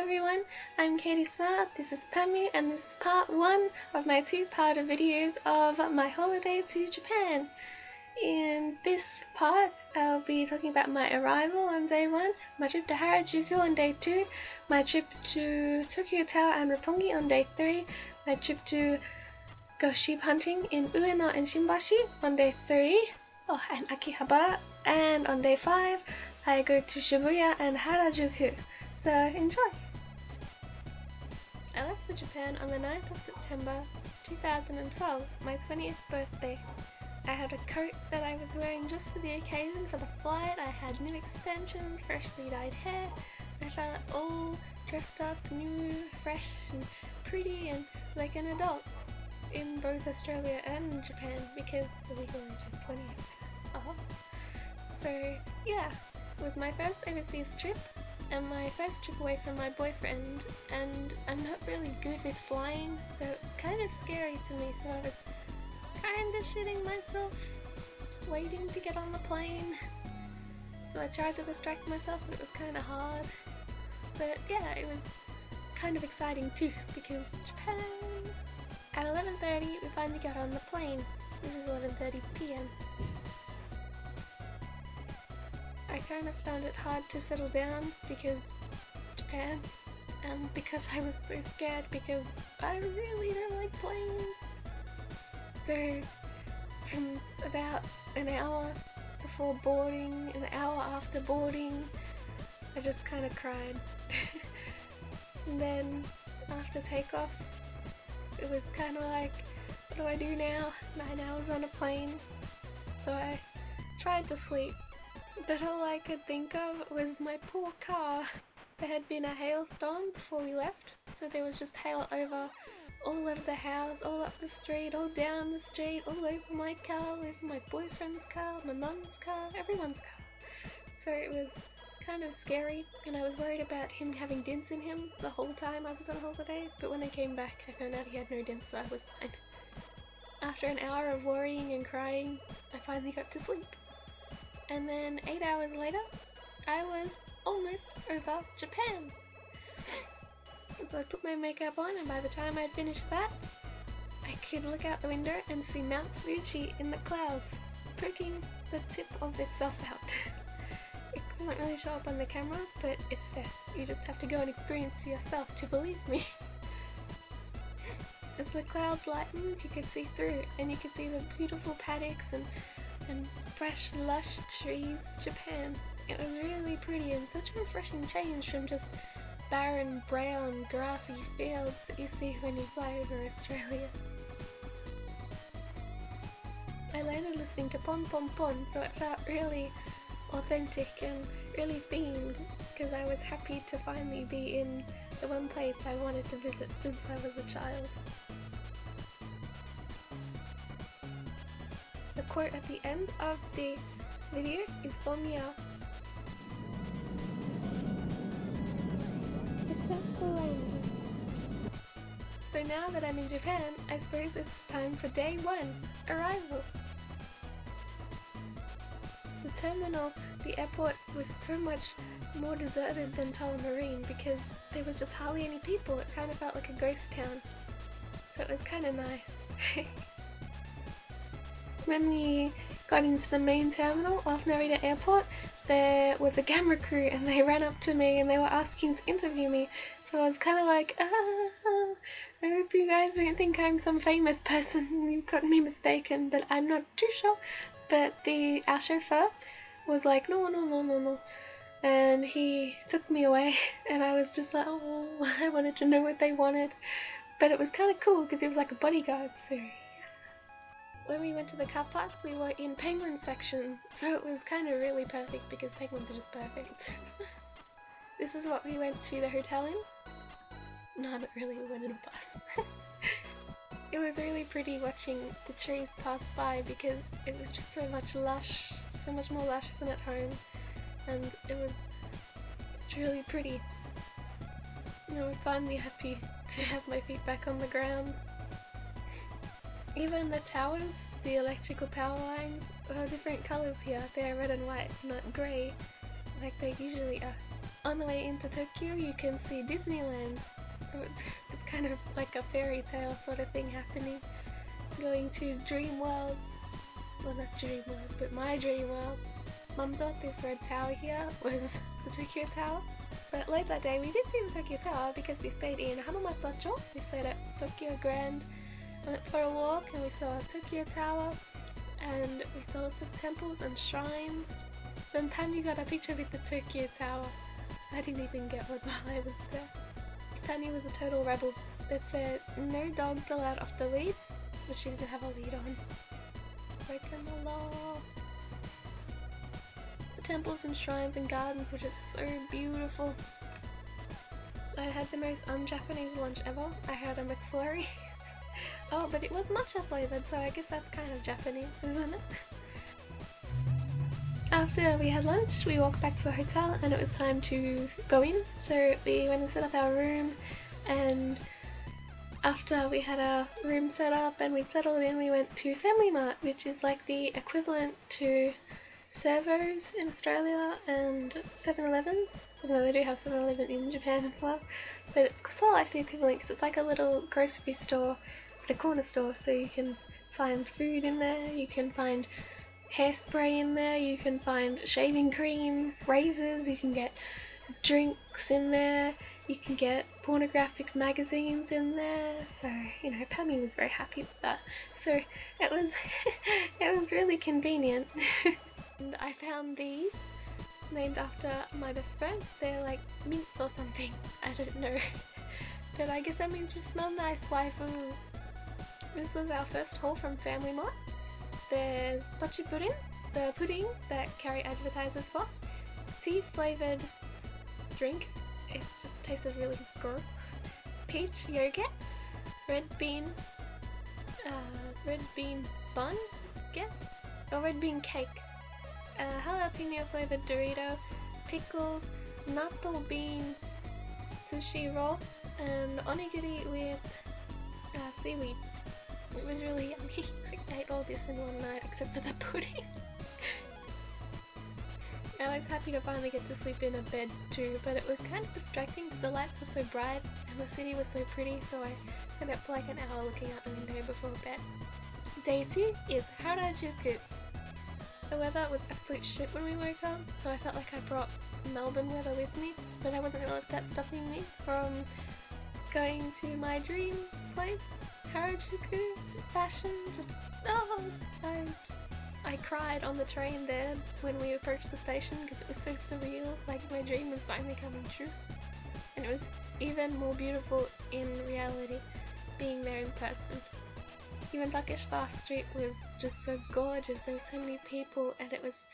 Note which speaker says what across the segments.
Speaker 1: everyone, I'm kateysmile, this is Pammy, and this is part 1 of my 2-part videos of my holiday to Japan. In this part, I'll be talking about my arrival on day 1, my trip to Harajuku on day 2, my trip to Tokyo Tower and Roppongi on day 3, my trip to go sheep hunting in Ueno and Shimbashi on day 3, and Akihabara, and on day 5, I go to Shibuya and Harajuku. So enjoy! I left for Japan on the 9th of September 2012, my 20th birthday. I had a coat that I was wearing just for the occasion for the flight. I had new extensions, freshly dyed hair. I felt all dressed up, new, fresh and pretty and like an adult in both Australia and Japan because the legal age is 20. So yeah, with my first overseas trip and my first trip away from my boyfriend, and I'm not really good with flying, so it's kind of scary to me, so I was kind of shitting myself waiting to get on the plane. So I tried to distract myself, but it was kind of hard. But yeah, it was kind of exciting too, because Japan! At 11:30 we finally got on the plane. This is 11:30 PM. I kind of found it hard to settle down because Japan, and because I was so scared because I really don't like planes. So from about an hour before boarding, an hour after boarding, I just kind of cried. And then after takeoff, it was kind of like, what do I do now? 9 hours on a plane. So I tried to sleep. But all I could think of was my poor car. There had been a hailstorm before we left, so there was just hail over all over the house, all up the street, all down the street, all over my car, over my boyfriend's car, my mum's car, everyone's car. So it was kind of scary, and I was worried about him having dents in him the whole time I was on holiday, but when I came back I found out he had no dents, so I was fine. After an hour of worrying and crying, I finally got to sleep. And then 8 hours later, I was almost over Japan. So I put my makeup on, and by the time I'd finished that, I could look out the window and see Mount Fuji in the clouds, poking the tip of itself out. It doesn't really show up on the camera, but it's there. You just have to go and experience yourself to believe me. As the clouds lightened, you could see through, and you could see the beautiful paddocks and fresh, lush trees of Japan. It was really pretty and such a refreshing change from just barren, brown, grassy fields that you see when you fly over Australia. I landed listening to Pon Pon Pon, so it felt really authentic and really themed, because I was happy to finally be in the one place I wanted to visit since I was a child. The quote at the end of the video is "Bomya." Successful landing. So now that I'm in Japan, I suppose it's time for day 1, arrival. The terminal, the airport, was so much more deserted than Tullamarine because there was just hardly any people. It kind of felt like a ghost town. So it was kind of nice. When we got into the main terminal of Narita Airport, there was a camera crew and they ran up to me and they were asking to interview me. So I was kind of like, I hope you guys don't think I'm some famous person. You've got me mistaken, but I'm not too sure. But our chauffeur was like, no. And he took me away and I was just like, oh, I wanted to know what they wanted. But it was kind of cool because he was like a bodyguard, so... When we went to the car park, we were in penguin section, so it was kind of really perfect because penguins are just perfect. This is what we went to the hotel in. No, not really, we went in a bus. It was really pretty watching the trees pass by because it was just so much lush, so much more lush than at home, and it was just really pretty. And I was finally happy to have my feet back on the ground. Even the towers, the electrical power lines, are different colours here. They are red and white, not grey, like they usually are. On the way into Tokyo you can see Disneyland, so it's kind of like a fairy tale sort of thing happening. Going to Dream World, well not Dream World, but my Dream World. Mum thought this red tower here was the Tokyo Tower, but late that day we did see the Tokyo Tower because we stayed in Hamamasacho. We stayed at Tokyo Grand, went for a walk and we saw Tokyo Tower and we saw lots of temples and shrines. Then Tammy got a picture with the Tokyo Tower. I didn't even get one while I was there. Tammy was a total rebel that said no dogs allowed off the lead, but she didn't have a lead on. Breaking the law. The temples and shrines and gardens were just so beautiful. I had the most un-Japanese lunch ever. I had a McFlurry. Oh, but it was matcha flavoured, so I guess that's kind of Japanese, isn't it? After we had lunch, we walked back to a hotel and it was time to go in. So we went and set up our room, and after we had our room set up and we settled in, we went to Family Mart, which is like the equivalent to Servos in Australia and 7-Elevens, although they do have 7-Eleven in Japan as well. But it's sort of like the equivalent because it's like a little grocery store, but a corner store, so you can find food in there, you can find hairspray in there, you can find shaving cream, razors, you can get drinks in there, you can get pornographic magazines in there, so you know, Pammy was very happy with that. So it was it was really convenient. And I found these named after my best friend. They're like mints or something, I don't know. But I guess that means you smell nice, waifu. This was our first haul from Family Mart. There's mochi pudding, the pudding that Carrie advertises for, tea flavoured drink, it just tasted really gross, peach yogurt, red bean bun, guess, or red bean cake, jalapeno flavoured Dorito, pickles, natto bean sushi roll, and onigiri with seaweed. It was really yummy. I ate all this in one night except for the pudding. I was happy to finally get to sleep in a bed too, but it was kind of distracting because the lights were so bright and the city was so pretty, so I stayed up for like an hour looking out the window before bed. Day 2 is Harajuku. The weather was absolute shit when we woke up, so I felt like I brought Melbourne weather with me, but I wasn't gonna let that stopping me from going to my dream place. Harajuku fashion, I cried on the train there when we approached the station because it was so surreal, like my dream was finally coming true. And it was even more beautiful in reality, being there in person. Even Takeshita Street was just so gorgeous, there were so many people and it was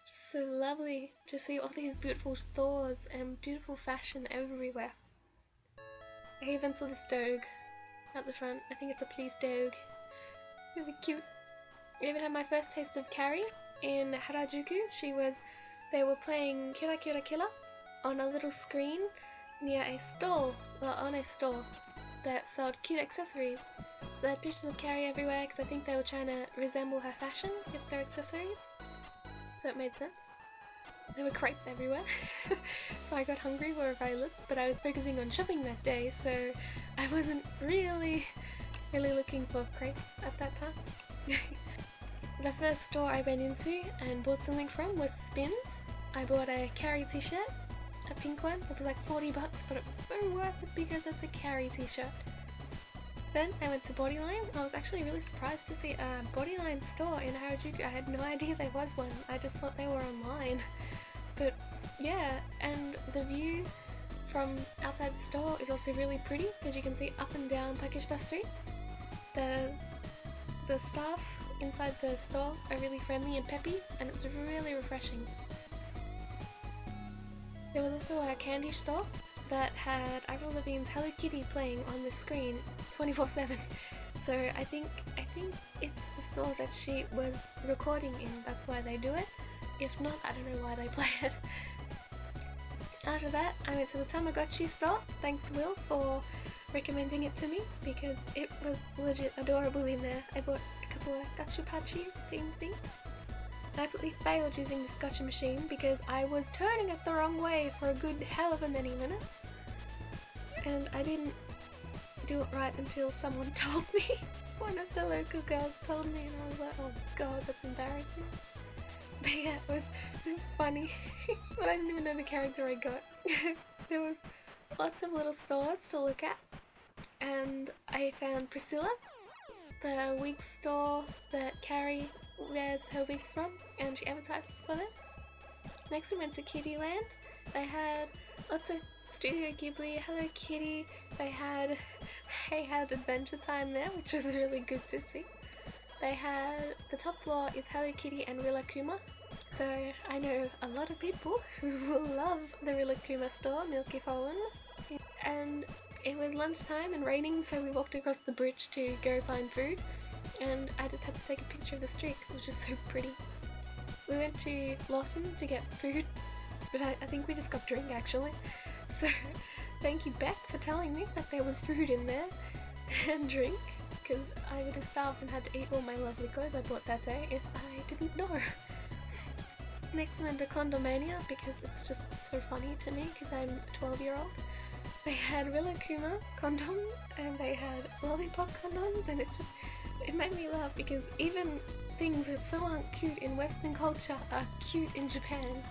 Speaker 1: just so lovely to see all these beautiful stores and beautiful fashion everywhere. I even saw this dog at the front. I think it's a police dog. Really cute. I even had my first taste of Carrie in Harajuku. They were playing Kira Kira Killa on a little screen near a stall, well on a stall, that sold cute accessories. So they had pictures of Carrie everywhere because I think they were trying to resemble her fashion with their accessories. So it made sense. There were crepes everywhere, so I got hungry wherever I looked, but I was focusing on shopping that day, so I wasn't really looking for crepes at that time. The first store I went into and bought something from was Spins. I bought a Carrie t-shirt, a pink one. It was like 40 bucks, but it was so worth it because it's a Carrie t-shirt. Then I went to Bodyline. I was actually really surprised to see a Bodyline store in Harajuku. I had no idea there was one. I just thought they were online. But yeah, and the view from outside the store is also really pretty because you can see up and down Takeshita Street. The staff inside the store are really friendly and peppy, and it's really refreshing. There was also a candy store that had Avril Lavigne's Hello Kitty playing on the screen 24/7. So I think it's the store that she was recording in, that's why they do it. If not, I don't know why they play it. After that, I went to the Tamagotchi store, thanks Will for recommending it to me, because it was legit adorable in there. I bought a couple of Gachu Pachi theme things. I absolutely failed using this gotcha machine because I was turning it the wrong way for a good hell of a many minutes. And I didn't do it right until someone told me. One of the local girls told me, and I was like, oh god, that's embarrassing. But yeah, it was funny. But I didn't even know the character I got. There was lots of little stores to look at, and I found Priscilla, the wig store that Carrie wears her wigs from, and she advertises for them. Next we went to Kittyland. They had lots of Studio Ghibli, Hello Kitty. They had Adventure Time there, which was really good to see. They had, the top floor is Hello Kitty and Rilakkuma. So I know a lot of people who will love the Rilakkuma store, Milky Fallen. And it was lunchtime and raining, so we walked across the bridge to go find food. And I just had to take a picture of the street because it was just so pretty. We went to Lawson to get food, but I think we just got drink actually. So thank you, Beck, for telling me that there was food in there and drink, because I would have starved and had to eat all my lovely clothes I bought that day if I didn't know. Next we went to Condomania because it's just so funny to me because I'm a 12-year-old. They had Rilakkuma condoms and they had lollipop condoms, and it made me laugh because even things that so aren't cute in Western culture are cute in Japan.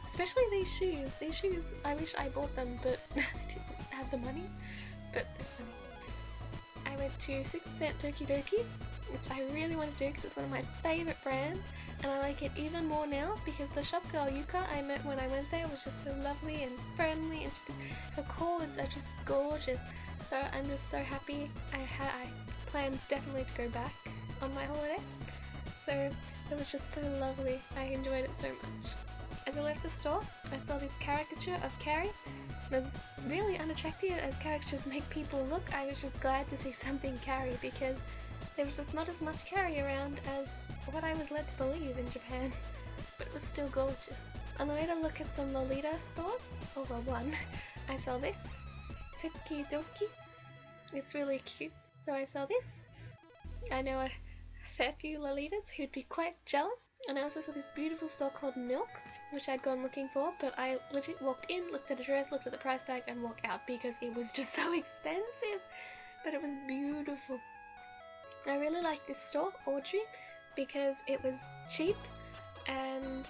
Speaker 1: Especially these shoes. These shoes, I wish I bought them, but I didn't have the money. But they're funny. I went to 6% Tokidoki, which I really want to do because it's one of my favourite brands, and I like it even more now because the shop girl Yuka I met when I went there was just so lovely and friendly, and her cords are just gorgeous. So I'm just so happy. I plan definitely to go back on my holiday. So it was just so lovely. I enjoyed it so much. As I left the store, I saw this caricature of Carrie. It was really unattractive as caricatures make people look. I was just glad to see something Carrie because there was just not as much Carrie around as what I was led to believe in Japan. But it was still gorgeous. On the way to look at some Lolita stores, oh well, one, I saw this. Tokidoki. It's really cute. So I saw this. I know a fair few Lolitas who'd be quite jealous. And I also saw this beautiful store called Milk, which I'd gone looking for, but I legit walked in, looked at the dress, looked at the price tag, and walked out because it was just so expensive. But it was beautiful. I really liked this store, Audrey, because it was cheap and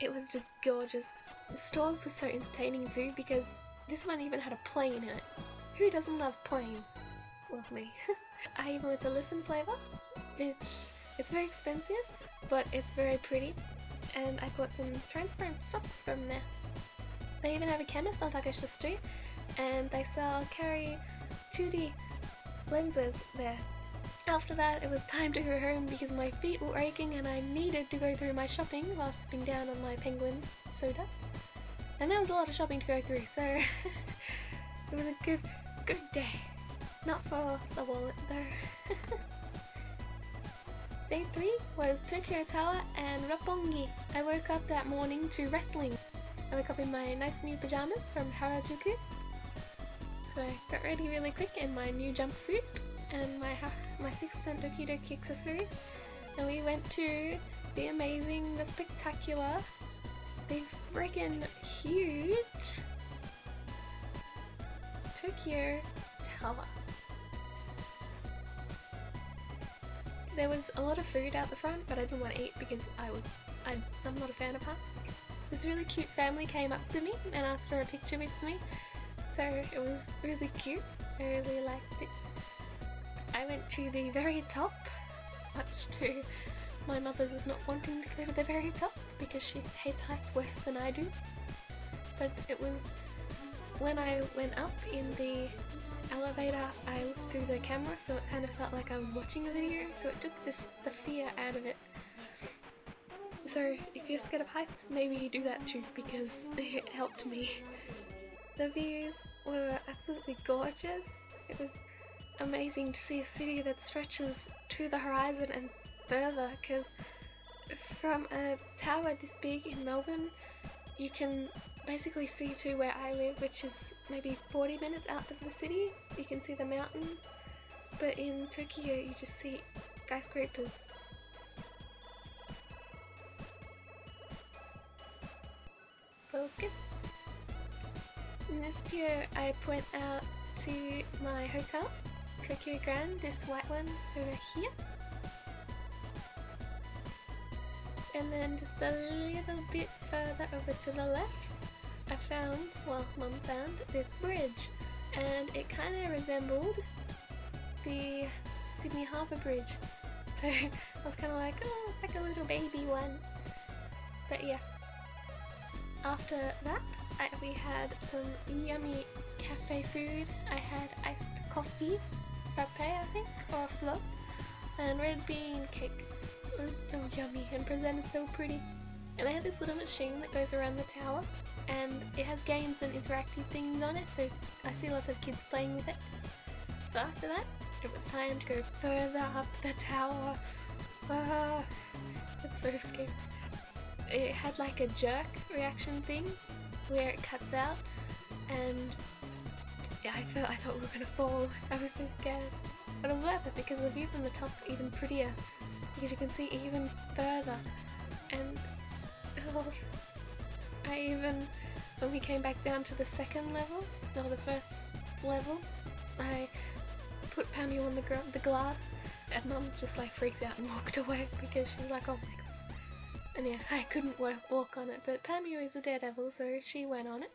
Speaker 1: it was just gorgeous. The stores were so entertaining too because this one even had a plane in it. Who doesn't love plane? Well, me. I even went to Listen Flavor. It's very expensive, but it's very pretty. And I bought some transparent socks from there. They even have a chemist on Takeshita Street, and they sell Carry 2D lenses there. After that, it was time to go home because my feet were aching and I needed to go through my shopping while sipping down on my penguin soda. And there was a lot of shopping to go through, so it was a good day. Not for the wallet though. Day 3 was Tokyo Tower and Roppongi. I woke up that morning to wrestling. I woke up in my nice new pajamas from Harajuku. So I got ready really quick in my new jumpsuit and my 6% Dokidoki accessories. And we went to the amazing, the spectacular, the freaking huge Tokyo Tower. There was a lot of food out the front, but I didn't want to eat because I'm not a fan of heights. This really cute family came up to me and asked for a picture with me, so it was really cute. I really liked it. I went to the very top, much to my mother's not wanting to go to the very top because she hates heights worse than I do. But it was when I went up in the elevator, I looked through the camera, so it kind of felt like I was watching a video, so it took the fear out of it. So if you're scared of heights, maybe you do that too, because it helped me. The views were absolutely gorgeous. It was amazing to see a city that stretches to the horizon and further, because from a tower this big in Melbourne, you can basically see to where I live, which is maybe 40 minutes out of the city. You can see the mountains, but in Tokyo you just see skyscrapers. good. In this video I point out to my hotel, Tokyo Grand, this white one over here. And then just a little bit further over to the left, I found, well, Mum found this bridge, and it kind of resembled the Sydney Harbour Bridge. So I was kind of like, oh, it's like a little baby one. But yeah. After that, we had some yummy cafe food. I had iced coffee, frappe I think, or a float, and red bean cake. It was so yummy and presented so pretty. And they had this little machine that goes around the tower, and it has games and interactive things on it, so I see lots of kids playing with it. So after that, it was time to go further up the tower. It's so scary. It had like a jerk reaction thing where it cuts out, and yeah, I thought we were gonna fall. I was so scared, but it was worth it because the view from the top's even prettier because you can see even further. And when we came back down to the second level, no, the first level, I put Pammy on the glass, and Mum just like freaked out and walked away because she was like, oh my god. And yeah, I couldn't walk on it, but Pammy is a daredevil, so she went on it.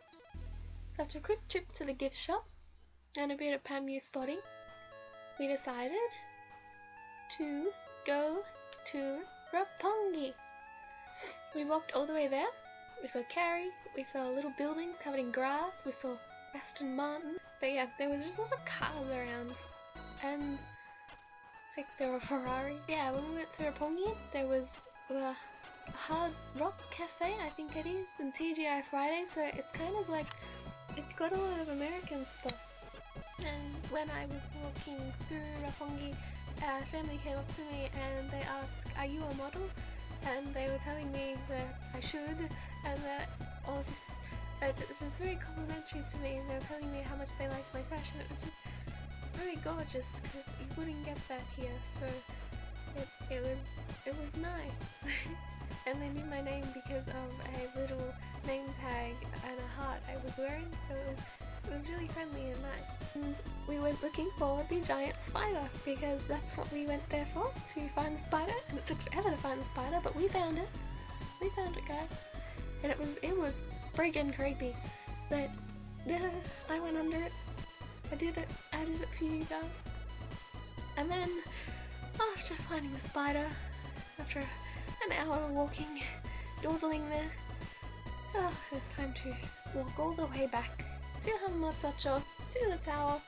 Speaker 1: So after a quick trip to the gift shop and a bit of Pammy spotting, we decided to go to Roppongi. We walked all the way there. We saw Carrie, we saw little buildings covered in grass, we saw Aston Martin. But yeah, there was just a lot of cars around, and I think there were Ferrari. Yeah, when we went to Roppongi, there was Hard Rock Cafe, I think it is, and TGI Friday, so it's kind of like, it's got a lot of American stuff. And when I was walking through Roppongi, a family came up to me and they asked, are you a model? And they were telling me that I should, and that all this, it was just very complimentary to me. They were telling me how much they liked my fashion. It was just very gorgeous, because you wouldn't get that here, so it was nice. And they knew my name because of a little name tag and a heart I was wearing, so it was really friendly and nice. And we went looking for the giant spider, because that's what we went there for, to find the spider, and it took forever to find the spider, but we found it. We found it, guys. And it was friggin' creepy, but I went under it. I did it for you guys. And then, after finding the spider, after an hour of walking, dawdling there, it was time to walk all the way back to Hamamatsucho, to the tower.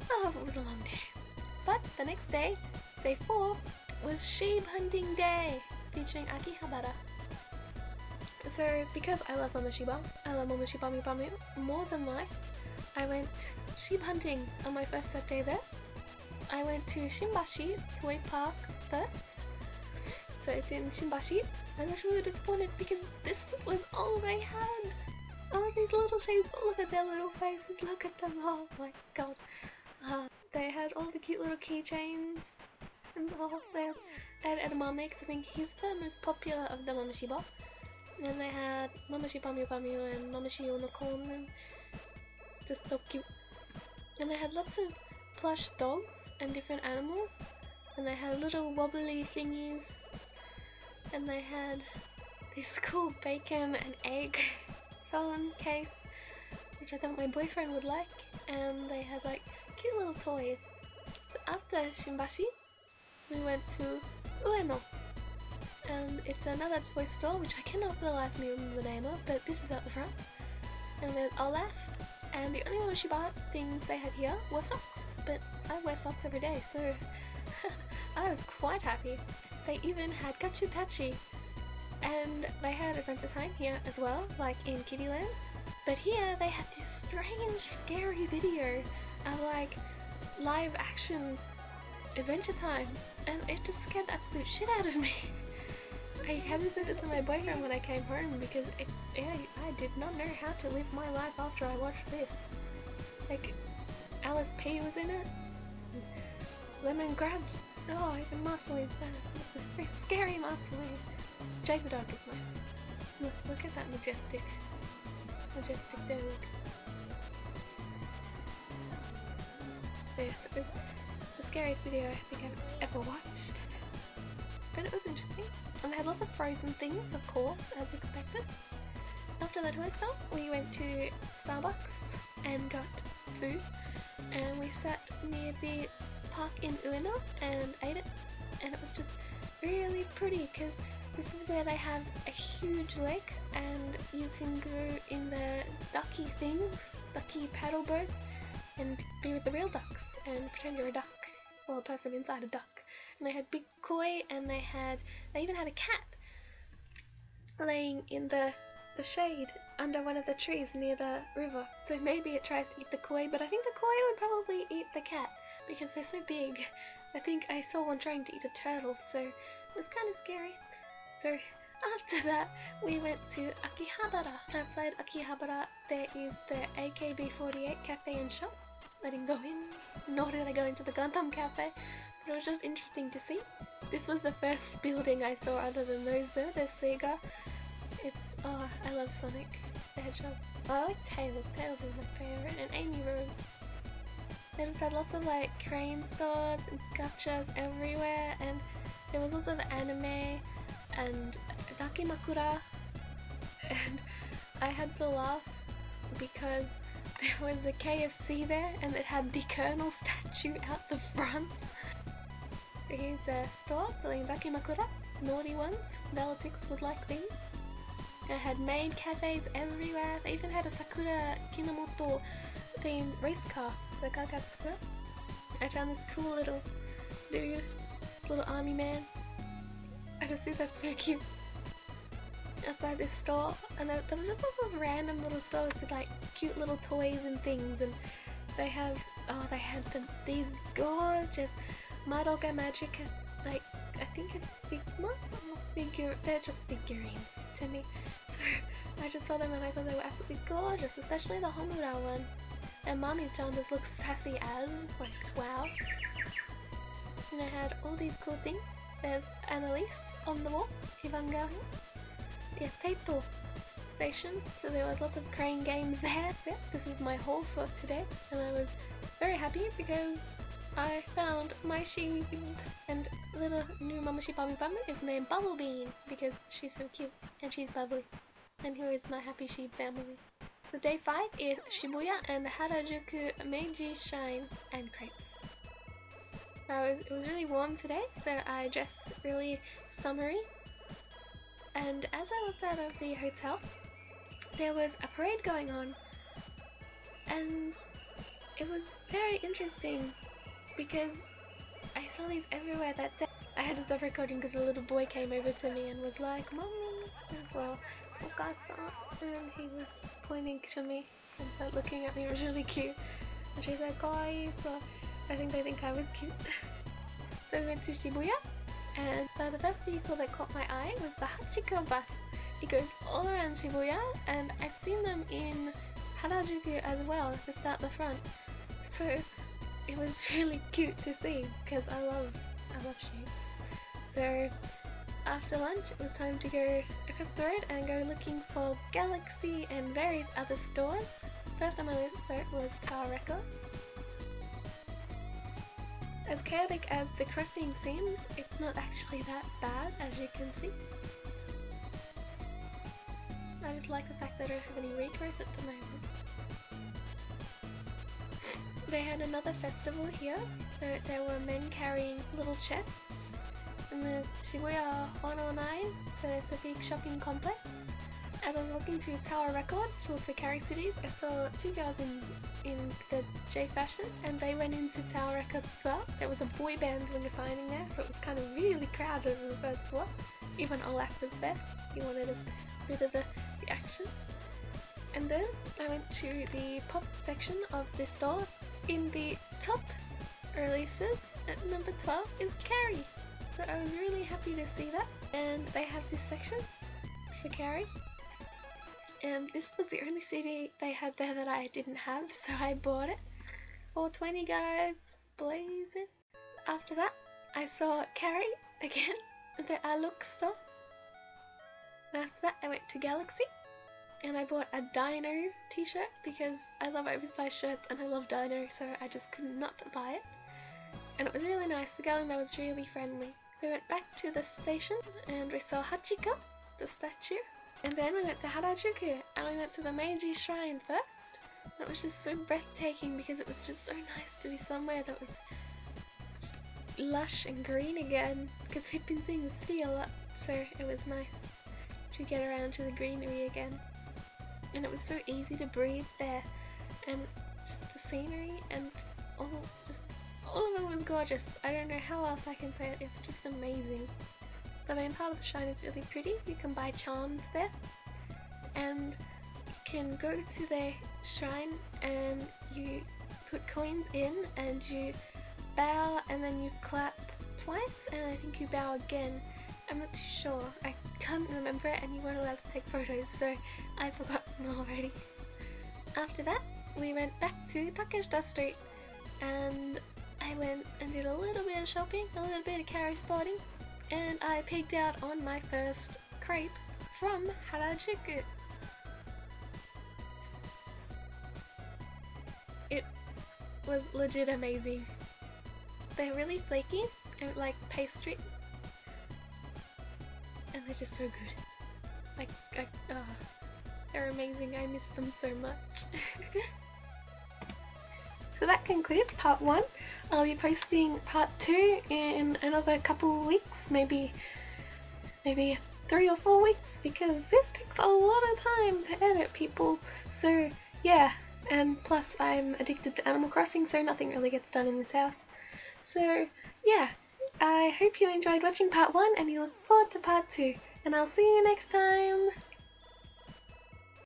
Speaker 1: It was a long day. But the next day, day 4, was sheep hunting day, featuring Akihabara. So, because I love Momosheba, I love Momosheba more than life, I went sheep hunting on my first day there. I went to Shimbashi Toy Park first. So it's in Shimbashi. I was really disappointed because this was all they had. All these little shapes, look at their little faces, look at them, oh my god. They had all the cute little keychains, and they had edamame, because I think he's the most popular of the Momosheba. And they had Momoshi Pamyu and Momoshi Unicorn, and it's just so cute. And they had lots of plush dogs and different animals, and they had little wobbly thingies, and they had this cool bacon and egg phone case, which I thought my boyfriend would like, and they had like cute little toys. So after Shimbashi, we went to Ueno, and it's another toy store which I cannot for the life of me remember the name of, but this is at the front. And there's Olaf, and the only Momosheba things they had here were socks, but I wear socks every day, so I was quite happy. They even had Gachupachi, and they had Adventure Time here as well, like in Kittyland, but here they had this strange, scary video of like live action Adventure Time, and it just scared the absolute shit out of me. I had to send it to my boyfriend when I came home because I did not know how to live my life after I watched this. Like, Alice P was in it, Lemon Grabs, oh, even Marceline is there. It's a very scary Marceline. Jake the dog is nice. Look at that majestic majestic dog. Yes, it was the scariest video I think I've ever watched. But it was interesting. And they had lots of frozen things, of course, as expected. After the toy store, we went to Starbucks and got food. And we sat near the park in Ueno and ate it. And it was just really pretty because this is where they have a huge lake and you can go in the ducky things, ducky paddle boats, and be with the real ducks and pretend you're a duck, well, a person inside a duck. And they had big koi and they even had a cat laying in the shade under one of the trees near the river. So maybe it tries to eat the koi, but I think the koi would probably eat the cat because they're so big. I think I saw one trying to eat a turtle, so it was kind of scary. So after that, we went to Akihabara. Outside Akihabara, there is the AKB48 cafe and shop. I didn't go in, nor did I go into the Gundam cafe, but it was just interesting to see. This was the first building I saw other than those though. There's Sega. Oh, I love Sonic the Hedgehog. Oh, I like Tails. Tails is my favourite, and Amy Rose. They just had lots of like crane stores and gachas everywhere, and there was lots of anime and dakimakura, and I had to laugh because there was a KFC there and it had the Colonel statue out the front. Here's a store selling dakimakura, naughty ones, Valetics would like these. It had maid cafes everywhere. They even had a Sakura Kinomoto themed race car, so Sakura. I found this cool little dude, little army man. I just think that's so cute. Outside this store, and there was just lots of random little stores with like cute little toys and things, and they had these gorgeous Madoka Magica, like I think it's they're just figurines to me. So I just saw them and I thought they were absolutely gorgeous, especially the Homura one. And Mommy's John just looks sassy as, like wow. And I had all these cool things. There's Annalise on the wall, Evangelion. Yes, Taito Station, so there was lots of crane games there. So yeah, this is my haul for today, and I was very happy because I found my sheep, and little new Mama Sheep Bummy is named Bubble Bean because she's so cute and she's bubbly. And here is my happy sheep family. So day 5 is Shibuya and Harajuku Meiji Shrine and crepes. It was really warm today, so I dressed really summery. And as I walked out of the hotel, there was a parade going on, and it was very interesting because I saw these everywhere that day. I had to stop recording because a little boy came over to me and was like, "Mommy," well, Okasa, and he was pointing to me and started looking at me. It was really cute. And she's like, "Kawaii," so I think they think I was cute. So we went to Shibuya, and so the first vehicle that caught my eye was the Hachiko bus. It goes all around Shibuya, and I've seen them in Harajuku as well, just out the front. So it was really cute to see because I love sheep. So after lunch, it was time to go across the road and go looking for Galaxy and various other stores. First on my list though was Tower Record. As chaotic as the crossing seems, it's not actually that bad, as you can see. I just like the fact that I don't have any regrowth at the moment. They had another festival here, so there were men carrying little chests. And there's Shibuya 109, so it's a big shopping complex. As I was walking to Tower Records to look for Carry Cities, I saw two girls in the J fashion, and they went into Tower Records as well. There was a boy band doing a signing there, so it was kind of really crowded on the first floor. Even Olaf was there. He wanted a bit of the action. And then I went to the pop section of the store. In the top releases, at number 12 is Carrie. So I was really happy to see that. And they have this section for Carrie. And this was the only CD they had there that I didn't have, so I bought it. $4.20 guys, blazing. After that, I saw Carrie again at the Look store. After that, I went to Galaxy. and I bought a Dino t-shirt because I love oversized shirts and I love Dino, so I just could not buy it. And it was really nice. The girl in there was really friendly. So we went back to the station and we saw Hachiko, the statue. And then we went to Harajuku and we went to the Meiji Shrine first. And it was just so breathtaking because it was just so nice to be somewhere that was just lush and green again, because we'd been seeing the city a lot, so it was nice to get around to the greenery again. And it was so easy to breathe there, and just the scenery and all of it was gorgeous. I don't know how else I can say it, it's just amazing. The main part of the shrine is really pretty. You can buy charms there, and you can go to the shrine and you put coins in and you bow and then you clap twice, and I think you bow again. I'm not too sure, I can't remember it, and you weren't allowed to take photos, so I've forgotten already. After that, we went back to Takeshita Street, and I went and did a little bit of shopping, a little bit of carry spotting, and I picked out on my first crepe from Harajuku. It was legit amazing. They're really flaky and like pastry, and they're just so good. They're amazing. I miss them so much. So that concludes part 1. I'll be posting part 2 in another couple of weeks, maybe 3 or 4 weeks, because this takes a lot of time to edit, people. So yeah, and plus I'm addicted to Animal Crossing, so nothing really gets done in this house. So yeah, I hope you enjoyed watching part 1 and you look forward to part 2, and I'll see you next time!